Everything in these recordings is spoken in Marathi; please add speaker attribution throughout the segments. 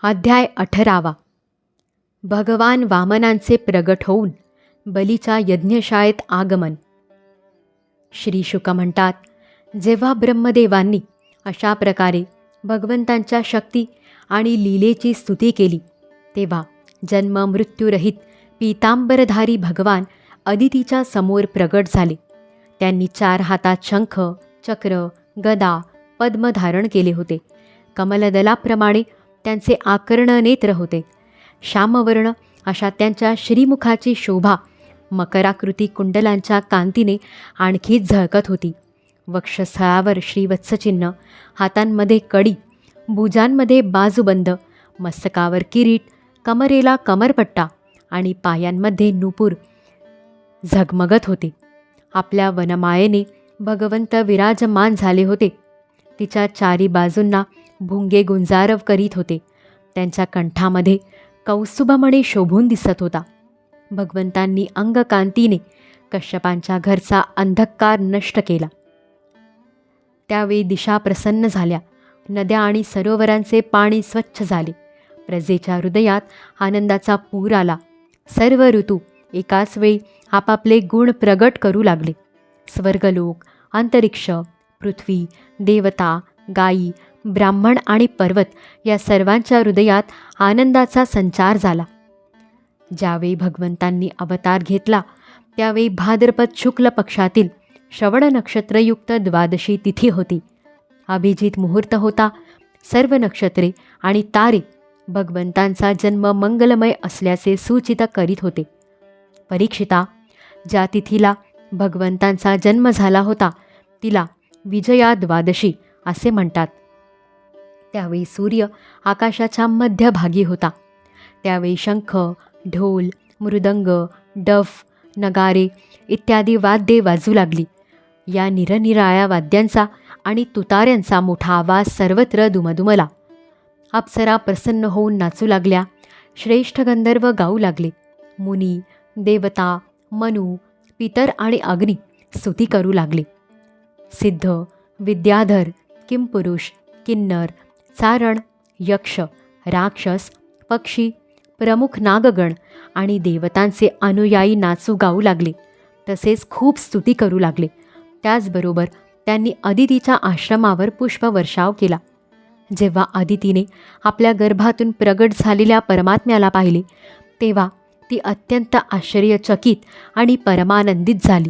Speaker 1: अध्याय 18. भगवान वामनांचे प्रगट होऊन बलीच्या यज्ञशाळेत आगमन. श्री शुक म्हणतात, जेव्हा ब्रह्मदेवांनी अशा प्रकारे भगवंतांच्या शक्ती आणि लीलेची स्तुती केली, तेव्हा जन्म मृत्यूरहित पीतांबरधारी भगवान अदितीच्या समोर प्रगट झाले. त्यांनी 4 हातात शंख, चक्र, गदा, पद्म धारण केले होते. कमलदलाप्रमाणे त्यांचे आकर्ण नेत्र होते. श्यामवर्ण अशा त्यांच्या श्रीमुखाची शोभा मकराकृती कुंडलांच्या कांतीने आणखीच झळकत होती. वक्षस्थळावर श्रीवत्सचिन्ह, हातांमध्ये कडी, भुजांमध्ये बाजूबंद, मस्तकावर किरीट, कमरेला कमरपट्टा आणि पायांमध्ये नुपूर झगमगत होते. आपल्या वनमायेने भगवंत विराजमान झाले होते. तिच्या 4 बाजूंना भुंगे गुंजारव करीत होते. त्यांच्या कंठामध्ये कौस्तुभमणी शोभून दिसत होता. भगवंतांनी अंगकांतीने कश्यपांच्या घरचा अंधकार नष्ट केला. त्यावेळी दिशा प्रसन्न झाल्या. नद्या आणि सरोवरांचे पाणी स्वच्छ झाले. प्रजेच्या हृदयात आनंदाचा पूर आला. सर्व ऋतू एकाच वेळी आपापले गुण प्रगट करू लागले. स्वर्गलोक, अंतरिक्ष, पृथ्वी, देवता, गायी, ब्राह्मण आणि पर्वत या सर्वांच्या हृदयात आनंदाचा संचार झाला. ज्यावेळी भगवंतांनी अवतार घेतला त्यावेळी भाद्रपद शुक्ल पक्षातील श्रवण नक्षत्रयुक्त 12शी तिथी होती. अभिजित मुहूर्त होता. सर्व नक्षत्रे आणि तारे भगवंतांचा जन्म मंगलमय असल्याचे सूचित करीत होते. परीक्षिता, ज्या तिथीला भगवंतांचा जन्म झाला होता तिला विजया 12शी असे म्हणतात. त्यावेळी सूर्य आकाशाच्या मध्यभागी होता. त्यावेळी शंख, ढोल, मृदंग, डफ, नगारे इत्यादी वाद्ये वाजू लागली. या निरनिराळ्या वाद्यांचा आणि तुतार्यांचा मोठा आवाज सर्वत्र दुमदुमला. अप्सरा प्रसन्न होऊन नाचू लागल्या. श्रेष्ठ गंधर्व गाऊ लागले. मुनी, देवता, मनु, पितर आणि अग्नी स्तुती करू लागले. सिद्ध, विद्याधर, किंपुरुष, किन्नर, चारण, यक्ष, राक्षस, पक्षी, प्रमुख नागगण आणि देवतांचे अनुयायी नाचू गाऊ लागले. तसेच खूप स्तुती करू लागले. त्याचबरोबर त्यांनी अदितीच्या आश्रमावर पुष्पवर्षाव केला. जेव्हा अदितीने आपल्या गर्भातून प्रगट झालेल्या परमात्म्याला पाहिले तेव्हा ती अत्यंत आश्चर्यचकित आणि परमानंदित झाली.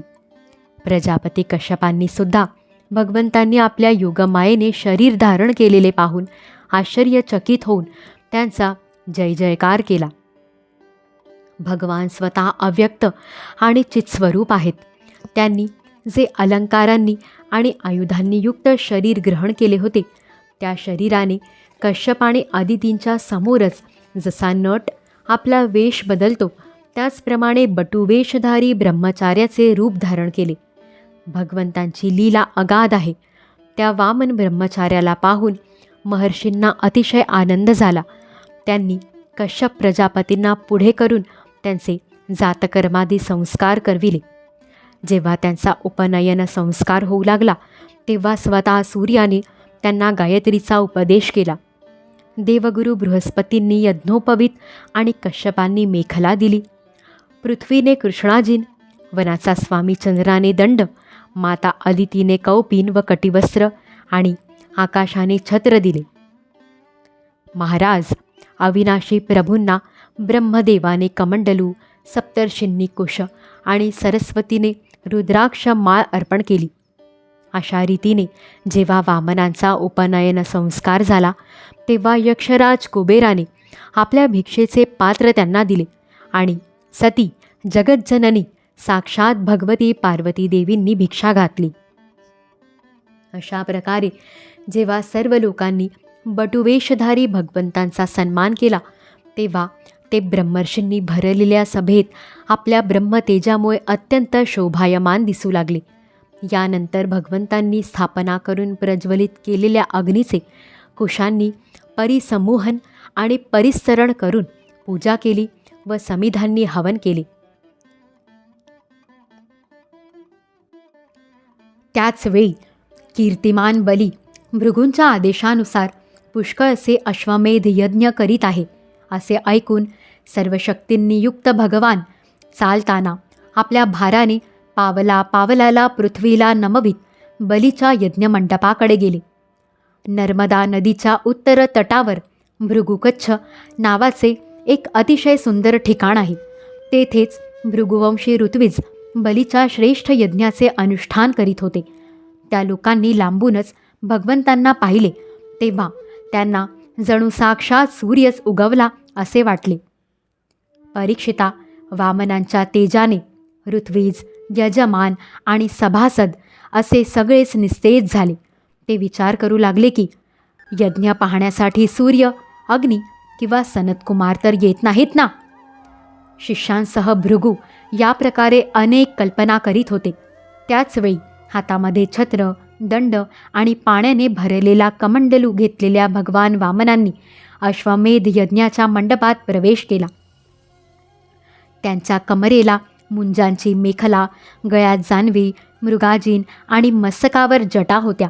Speaker 1: प्रजापती कश्यपांनी सुद्धा भगवंतांनी आपल्या योगमायेने शरीर धारण केलेले पाहून आश्चर्यचकित होऊन त्यांचा जय जयकार केला. भगवान स्वतः अव्यक्त आणि चित्स्वरूप आहेत. त्यांनी जे अलंकारांनी आणि आयुधांनी युक्त शरीर ग्रहण केले होते त्या शरीराने कश्यप आणि अदितींच्या समोरच जसा नट आपला वेश बदलतो त्याचप्रमाणे बटुवेशधारी ब्रह्मचार्याचे रूप धारण केले. भगवंतांची लीला अगाध आहे. त्या वामन ब्रह्मचार्याला पाहून महर्षींना अतिशय आनंद झाला. त्यांनी कश्यप प्रजापतींना पुढे करून त्यांचे जातकर्मादी संस्कार करविले. जेव्हा त्यांचा उपनयन संस्कार होऊ लागला तेव्हा स्वतः सूर्याने त्यांना गायत्रीचा उपदेश केला. देवगुरु बृहस्पतींनी यज्ञोपवीत आणि कश्यपांनी मेखला दिली. पृथ्वीने कृष्णाजीन, वनाचा स्वामी चंद्राने दंड, माता अदितीने कौपीन व कटिवस्त्र आणि आकाशाने छत्र दिले. महाराज, अविनाशी प्रभूंना ब्रह्मदेवाने कमंडलू, सप्तर्षींनी कुश आणि सरस्वतीने रुद्राक्ष माळ अर्पण केली. अशा रीतीने जेव्हा वामनांचा उपनयन संस्कार झाला तेव्हा यक्षराज कुबेराने आपल्या भिक्षेचे पात्र त्यांना दिले आणि सती जगज्जननी साक्षात भगवती पार्वती देवींनी भिक्षा घातली. अशा प्रकारे जेव्हा सर्व लोकांनी बटुवेशधारी भगवंतांचा सन्मान केला तेव्हा ते ब्रह्मर्षींनी भरलेल्या सभेत आपल्या ब्रह्मतेजामुळे अत्यंत शोभायमान दिसू लागले. यानंतर भगवंतांनी स्थापना करून प्रज्वलित केलेल्या अग्नीचे कुशांनी परिसमूहन आणि परिस्तरण करून पूजा केली व समिधांनी हवन केले. त्याच वेळी कीर्तिमान बली भृगूंच्या आदेशानुसार पुष्कळसे अश्वमेध यज्ञ करीत आहे असे ऐकून सर्व शक्तींनी युक्त भगवान चालताना आपल्या भाराने पावला पावलाला पृथ्वीला नमवीत बलीच्या यज्ञमंडपाकडे गेले. नर्मदा नदीच्या उत्तर तटावर भृगुकच्छ नावाचे एक अतिशय सुंदर ठिकाण आहे. तेथेच भृगुवंशी ऋत्विज बलीच्या श्रेष्ठ यज्ञाचे अनुष्ठान करीत होते. त्या लोकांनी लांबूनच भगवंतांना पाहिले तेव्हा त्यांना जणू साक्षात सूर्यच उगवला असे वाटले. परीक्षिता, वामनांच्या तेजाने ऋत्विज, यजमान आणि सभासद असे सगळेच निस्तेज झाले. ते विचार करू लागले की यज्ञ पाहण्यासाठी सूर्य, अग्नी किंवा सनतकुमार तर येत नाहीत ना. शिष्यांसह भृगू या प्रकारे अनेक कल्पना करीत होते. त्याचवेळी हातामध्ये छत्र, दंड आणि पाण्याने भरलेला कमंडलू घेतलेल्या भगवान वामनांनी अश्वमेध यज्ञाच्या मंडपात प्रवेश केला. त्यांच्या कमरेला मुंजांची मेखला, गळ्यात जानवी, मृगाजीन आणि मस्तकावर जटा होत्या.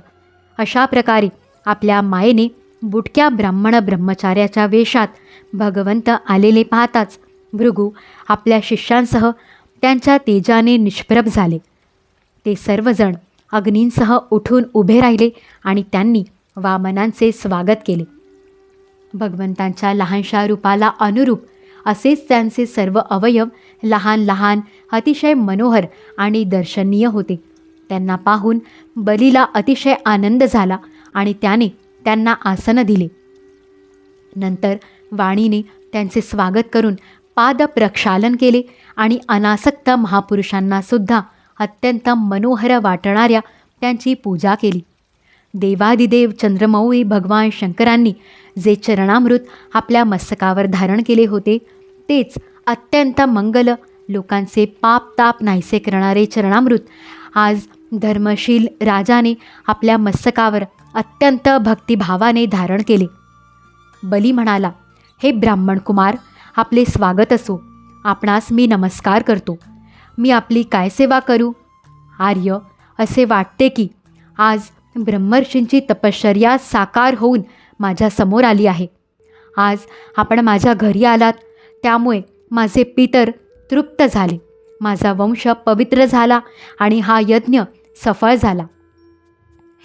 Speaker 1: अशा प्रकारे आपल्या मायेने बुटक्या ब्राह्मण ब्रह्मचार्याच्या वेशात भगवंत आलेले पाहताच भृगू आपल्या शिष्यांसह त्यांच्या तेजाने निष्प्रभ झाले. ते सर्वजण अग्नींसह उठून उभे राहिले आणि त्यांनी वामनांचे स्वागत केले. भगवंतांच्या लहानशा रूपाला अनुरूप असेच त्यांचे सर्व अवयव लहान लहान, अतिशय मनोहर आणि दर्शनीय होते. त्यांना पाहून बलीला अतिशय आनंद झाला आणि त्याने त्यांना आसन दिले. नंतर वाणीने त्यांचे स्वागत करून पाद प्रक्षालन केले आणि अनासक्त महापुरुषांना सुद्धा अत्यंत मनोहर वाटणाऱ्या त्यांची पूजा केली. देवादिदेव चंद्रमौळी भगवान शंकरांनी जे चरणामृत आपल्या मस्तकावर धारण केले होते तेच अत्यंत मंगल, लोकांचे पाप ताप नाहीसे करणारे चरणामृत आज धर्मशील राजाने आपल्या मस्तकावर अत्यंत भक्तिभावाने धारण केले. बली म्हणाला, हे ब्राह्मण कुमार, आपले स्वागत असो. आपणास मी नमस्कार करतो. मी आपली काय सेवा करू? आर्य, असे वाटते की आज ब्रह्मर्षींची तपश्चर्या साकार होऊन माझ्या समोर आली आहे. आज आपण माझ्या घरी आलात, त्यामुळे माझे पितर तृप्त झाले, माझा वंश पवित्र झाला आणि हा यज्ञ सफळ झाला.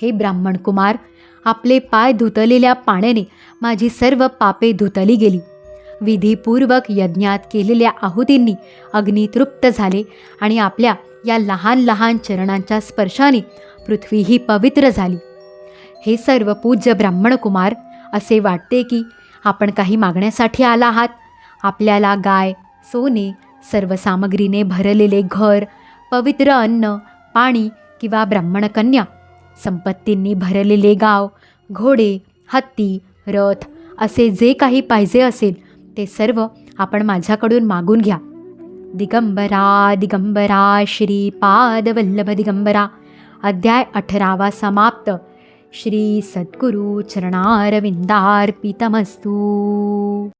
Speaker 1: हे ब्राह्मण कुमार, आपले पाय धुतलेल्या पाण्याने माझी सर्व पापे धुतली गेली. विधीपूर्वक यज्ञात केलेल्या आहुतींनी अग्नी तृप्त झाले आणि आपल्या या लहान लहान चरणांच्या स्पर्शाने पृथ्वीही पवित्र झाली. हे सर्व पूज्य ब्राह्मण कुमार, असे वाटते की आपण काही मागण्यासाठी आला आहात. आपल्याला गाय, सोने, सर्व सामग्रीने भरलेले घर, पवित्र अन्न, पाणी किंवा ब्राह्मण कन्या, संपत्तींनी भरलेले गाव, घोडे, हत्ती, रथ असे जे काही पाहिजे असेल ते सर्व आपण माझ्याकडून मागून घ्या. दिगंबरा दिगंबरा श्रीपादवल्लभ दिगंबरा. अध्याय 18 समाप्त. श्री सद्गुरु चरणारविंदार्पितमस्तु.